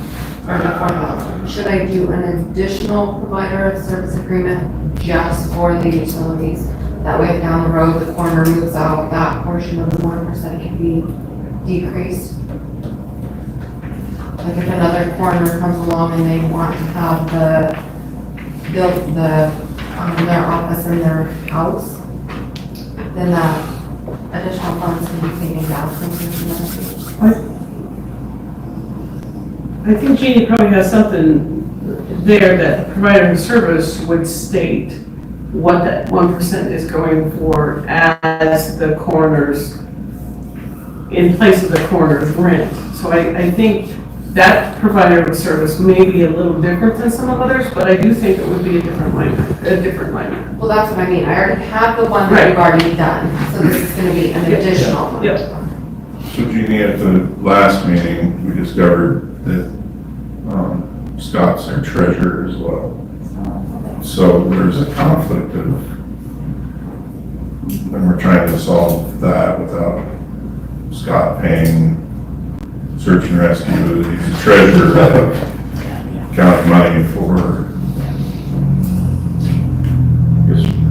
or the 4,000, should I do an additional provider of service agreement just for the utilities? That way if down the road the coroner moves out, that portion of the 1% can be decreased. Like if another coroner comes along and they want to have their office in their house, then that additional funds can be taken down from the I think Jeannie probably has something there that the provider of service would state what that 1% is going for as the coroner's, in place of the coroner's rent. So I think that provider of service may be a little different than some of others, but I do think it would be a different line. Well, that's what I mean, I already have the one that we've already done, so this is gonna be an additional one. Yep. So Jeannie, at the last meeting, we discovered that Scott's our treasurer as well. So there's a conflict of, and we're trying to solve that without Scott paying search and rescue. He's the treasurer of county money for.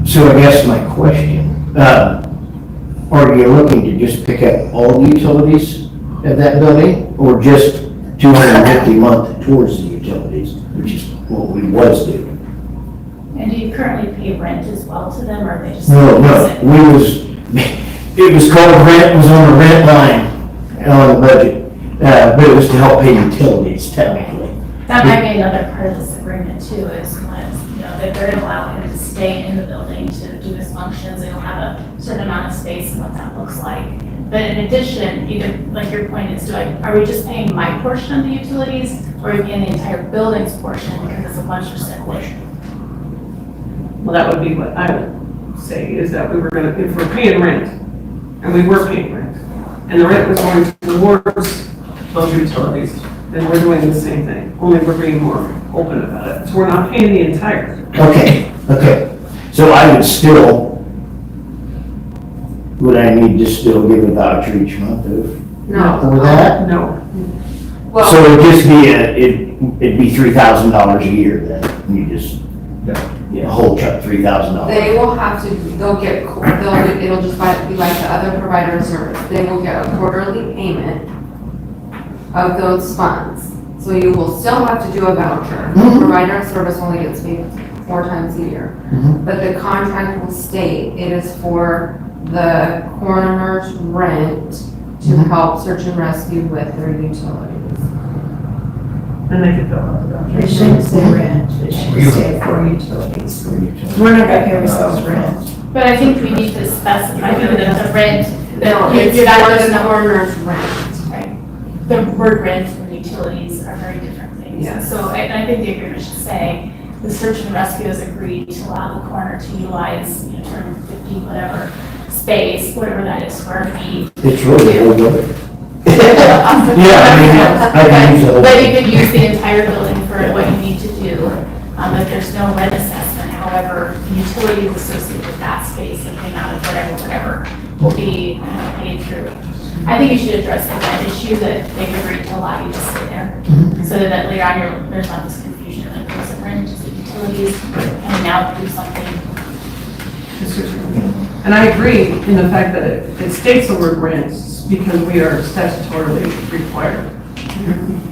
So I guess my question, are you looking to just pick up all the utilities at that building, or just $250 a month towards the utilities, which is what we was doing? And do you currently pay rent as well to them, or are they just? No, it was called rent, was on the rent line on the budget, but it was to help pay utilities technically. That might be another part of this agreement too, is when, that they're gonna allow him to stay in the building to do his functions, they'll have a certain amount of space and what that looks like. But in addition, either, like your point is, are we just paying my portion of the utilities, or are we paying the entire building's portion because it's a bunch of separate? Well, that would be what I would say, is that we were gonna, if we're paying rent, and we were paying rent, and the rent was going towards those utilities, then we're doing the same thing, only we're being more open about it. So we're not paying the entire. Okay. So I would still, would I need to still give a voucher each month for that? No. Well, So it'd just be it'd be $3,000 a year then, you just, a whole chunk, $3,000. they will have to, it'll just be like the other provider of service. They will get a quarterly payment of those funds. So you will still have to do a voucher. The provider of service only gets paid 4 times a year. But the contract will state it is for the coroner's rent to help search and rescue with their utilities. And they could fill out the voucher. It shouldn't say rent, it should say for utilities. We're not gonna pay ourselves rent. But I think we need to specify that the rent, No, it's you're not for just the not, coroner's rent. right? The word rent and utilities are very different things. Yes. So I think the agreement should say, the search and rescue has agreed to allow the coroner to utilize, 250, whatever, space, whatever that is, square feet. It's really a whole building. Yeah, I can use the whole But you thing. could use the entire building for what you need to do, if there's no rent assessment. However, utilities associated with that space and the amount of whatever will be paid through. I think you should address the rent issue that they've agreed to allow you to stay there. So that later on, there's not this confusion, like, was it rent, is it utilities, and now do something. And I agree in the fact that it states the word rent because we are statutorily required.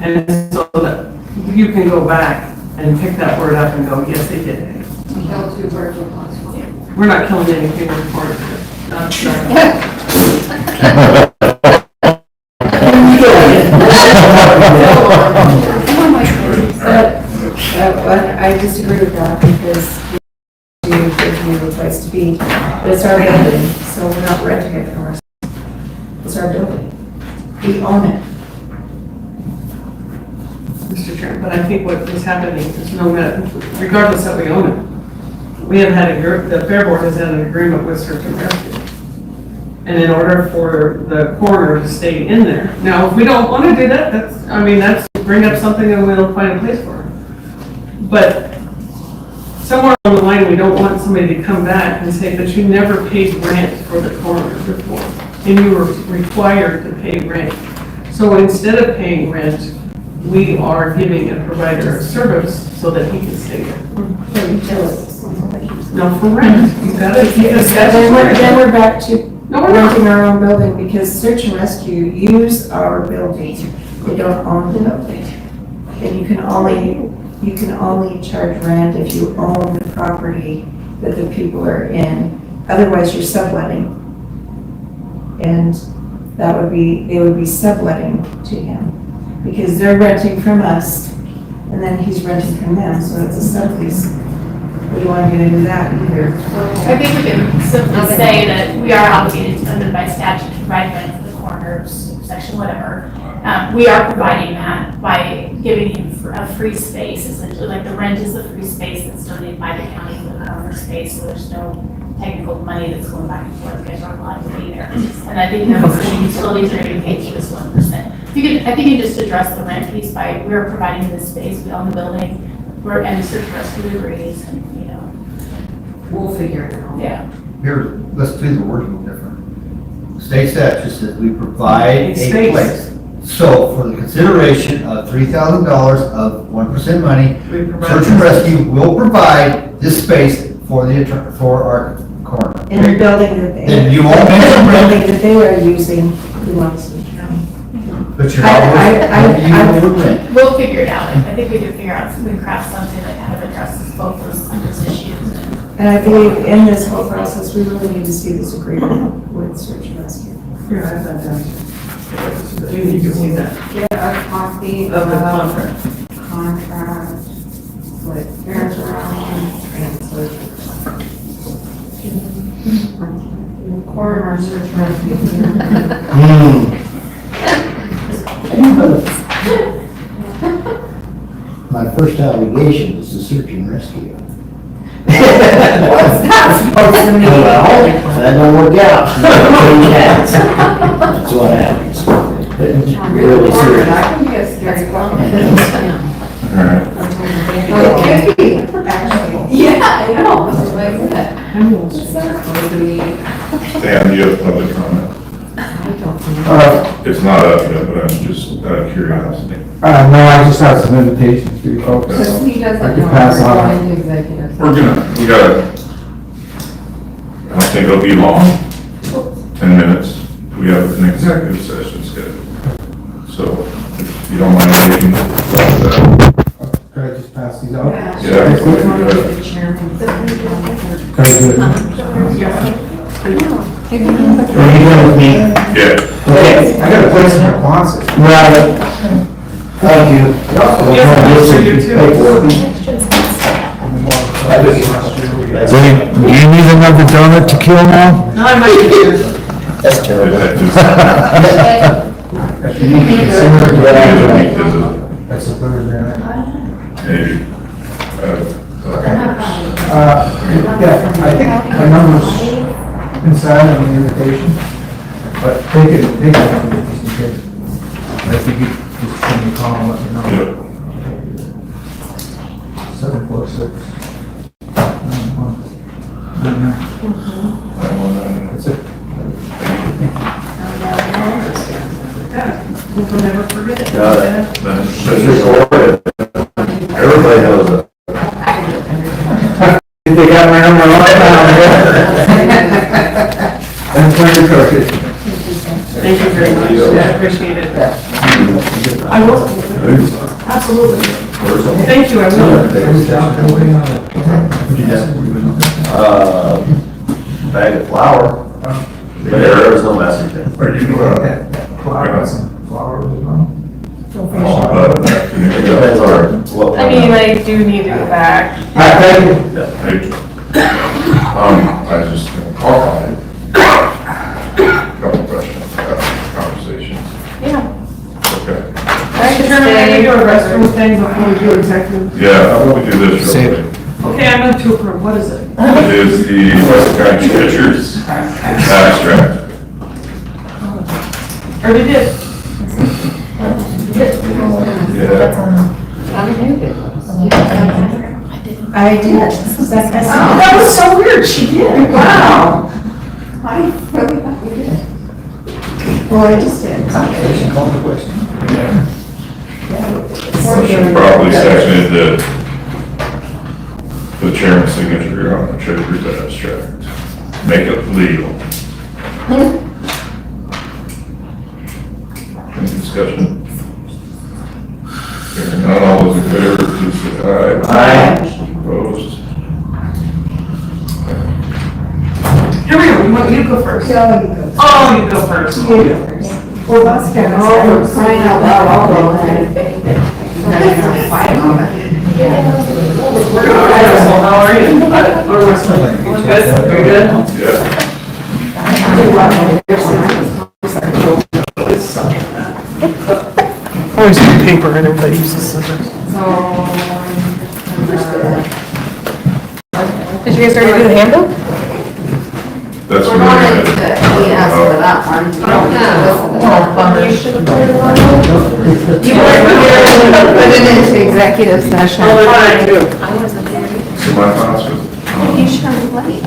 And so that you can go back and pick that word up and go, yes, they did it. Kill 2 birds with one stone. We're not killing anything with part of it. But I disagree with that because you give you a place to be, but it's our building, so we're not renting it from ourselves. It's our building. We own it. Mr. Chairman, but I think what is happening is no matter, regardless that we own it, we have had the Fair Board has had an agreement with search and rescue. And in order for the coroner to stay in there, now, if we don't want to do that, that's bring up something and we'll find a place for it. But somewhere along the line, we don't want somebody to come back and say, but you never paid rent for the coroner before, and you were required to pay rent. So instead of paying rent, we are giving a provider a service so that he can stay there. For utilities. No, for rent. You've got to, Then we're back to No, we're not. renting our own building because search and rescue use our building. They don't own the building. And you can only charge rent if you own the property that the people are in. Otherwise, you're subletting. And it would be subletting to him. because they're renting from us, and then he's renting from them, so it's a sublease. We don't want to get into that either. I think we can simply say that we are obligated under by statute to provide rent for the coroner's section, whatever. We are providing that by giving him a free space, essentially, like the rent is a free space that's donated by the county for the coroner's space, so there's no technical money that's going back and forth, you guys aren't allowed to be there. And I think that the utilities are getting paid to this 1%. I think you just address the rent piece by, we're providing this space, we own the building, and search and rescue agrees, and, you know. We'll figure it out. Yeah. Here, let's do the wording a little different. State statute says we provide a Space. place. So for the consideration of $3,000 of 1% money, We provide- search and rescue will provide this space for for our coroner. In the building that they, Then you won't in mention the rent, building that they were using, who wants to county. but you're I- always, you will rent. We'll figure it out. I think we can figure out, we can craft something that kind of addresses both those issues. And I believe in this whole process, we really need to see this agreement with search and rescue. Here, I have that down. You need to see that. Get a copy Of the contract. contract with Aaron and search. Coroner search rescue. My first obligation is to search and rescue. What's that supposed to mean? Well, if that don't work out, you gotta change hats. That's what happens. But really serious. I can be a scary clown. Alright. Okay, actually. Yeah, I know, this is what I said. Dan, do you have public comment? It's not up yet, but I'm just out of curiosity. No, I just have some invitations for you folks. Because he doesn't I know can we're pass on. going into executive. We gotta, I don't think it'll be long, 10 minutes. We have an executive session scheduled. So if you don't mind taking that. Could I just pass these out? Yeah. Very good. Are you done with me? Yeah. Okay. I got a place in Quonset. Right. Thank you. Do you need another donut to kill now? No, I might be. That's terrible. That's the third grant. Maybe. Yeah, I think my number's inside on the invitation, but they can have it just in case. I think you just send me a call and let me know. Yep. 746. That's it. We'll never forget it. That's recorded. Everybody knows it. They got my number on And plenty of coaches. Thank you very much, I appreciate it. I will, absolutely. Thank you, I will. Bag of flour. There is no message in. Are you, Flowers as well. It depends on what. I mean, I do need to go back. Thank you. I just, couple questions, conversations. Yeah. Okay. Chairman, can we do a restroom thing before we do executive? Yeah, I want to do this real quick. Okay, I'm going to approve, what is it? It is the Weston County Treasurer's abstract. Already did. Yeah. I did. That was so weird, she did, wow. I really thought we did. Well, I just did. Call the question. Should probably section the chairman's signature on the treasurer's abstract. Make it legal. Any discussion? Hearing none, all those in favor, please say aye. Aye. Opposed? Here we go, you want me to go first? So you go. Oh, you go first. You go first. Well, that's kind of. Oh, for crying out loud, I'll go ahead. We're gonna try this one, how are you? Good, very good. Yeah. Always use paper and everybody uses scissors. Did you guys already do the handbook? That's We're what going we're into, gonna. we asked for that one. You don't have to listen to that. You want to put it into executive session. All the time, too. So my thoughts was, You should have plenty. is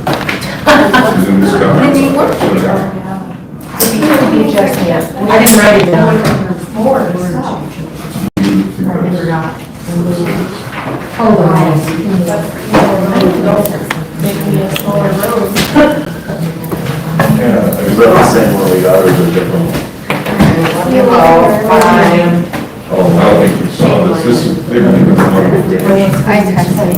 in this comment. I didn't write it down. Yeah, is that the same where we got, or is it different? I don't think we saw this, this is, they don't even know. I texted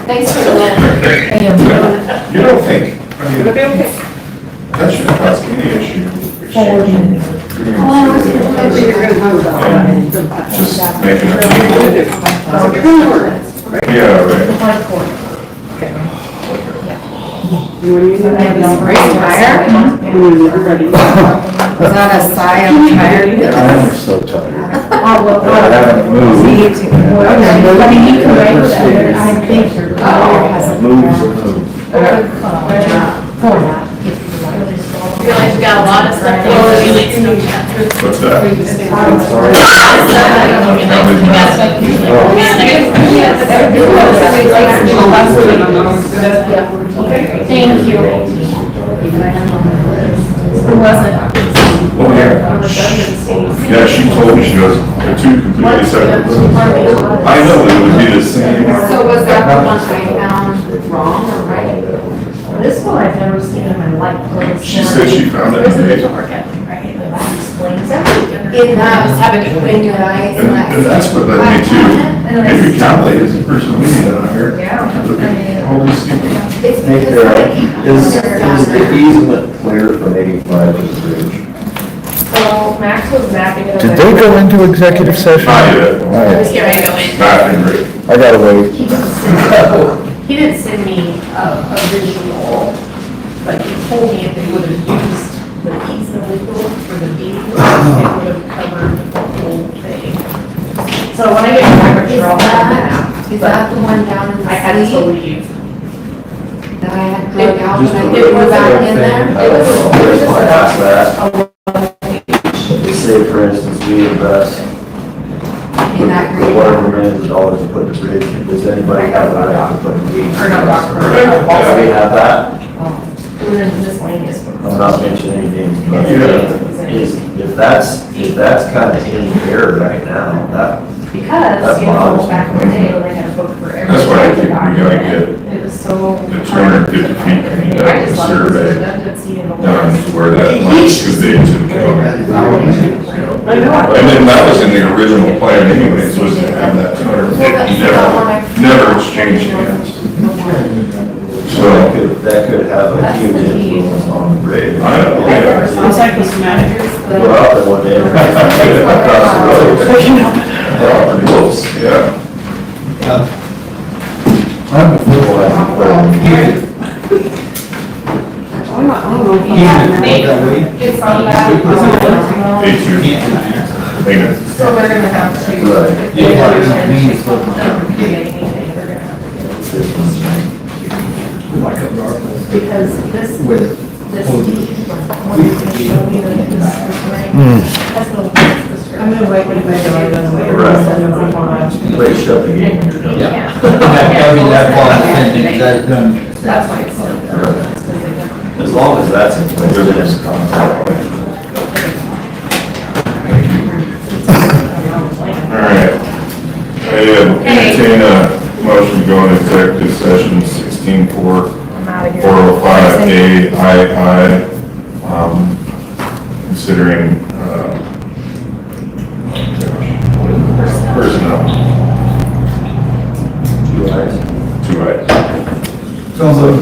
Thanks for the. You don't think, I mean, that shouldn't cause any issue. Just making it. Yeah, right. Was that a sigh of tired? I'm so tired. I haven't moved. I feel like we got a lot of stuff that we like to chat through. What's that? Thank you. Who was it? Oh, yeah. Yeah, she told me, she goes, they're two completely separate. I know it would be the same. So was that the one I found wrong or right? This one I've never seen in my life. She said she found it amazing. Explains everything. It does, have it in your eyes. And that's what led me to, maybe Callie is the person we need on here. Yeah. Look at all these people. It's Hey, because Carol, is the easement clear from 85 to the bridge? So Max was mapping it. Did they go into executive session? Not yet. All right, Let's get ready to go in. Not in great. I gotta wait. He didn't send me a visual, but he told me if they would have used the piece of legal for the deed, it would have covered the whole thing. So when I get my picture, I'll have that. Is that the one down in the I had to sleeve totally use. that I had drug out Just when I a put it little back in thing. there? I don't know if I asked that. Say for instance, we invest In that green. whatever millions of dollars to put the bridge, does anybody have the right to put a gate? Or not, Do we have that? This one is. I'm not mentioning any names, but Yeah. if that's kind of in the air right now, Because, you know, back in the day, when they had a book for every. That's why I think we gotta get It was so. the 250 feet, we need to I have a just love it. survey Redundancy in the done words. to where that line should be to the county. And then that was in the original plan anyways, was to have that 250, never exchanged hands. So that could have a huge influence on the bridge. I know, yeah. It's like these managers. Go out there one day and across the road. Oh, pretty close, yeah. I'm a fool. It's on that. Hey, you. Hang on. So they're gonna have to. Right. Because this, this deed, I'm gonna wait when I go, I'm gonna wait. Right. Great shut the gate. yeah. That's why it's so. As long as that's in place, it is contact. All right. I entertain a motion to go into executive session 16-405 AII, considering, personnel. Two eyes. Two items. So,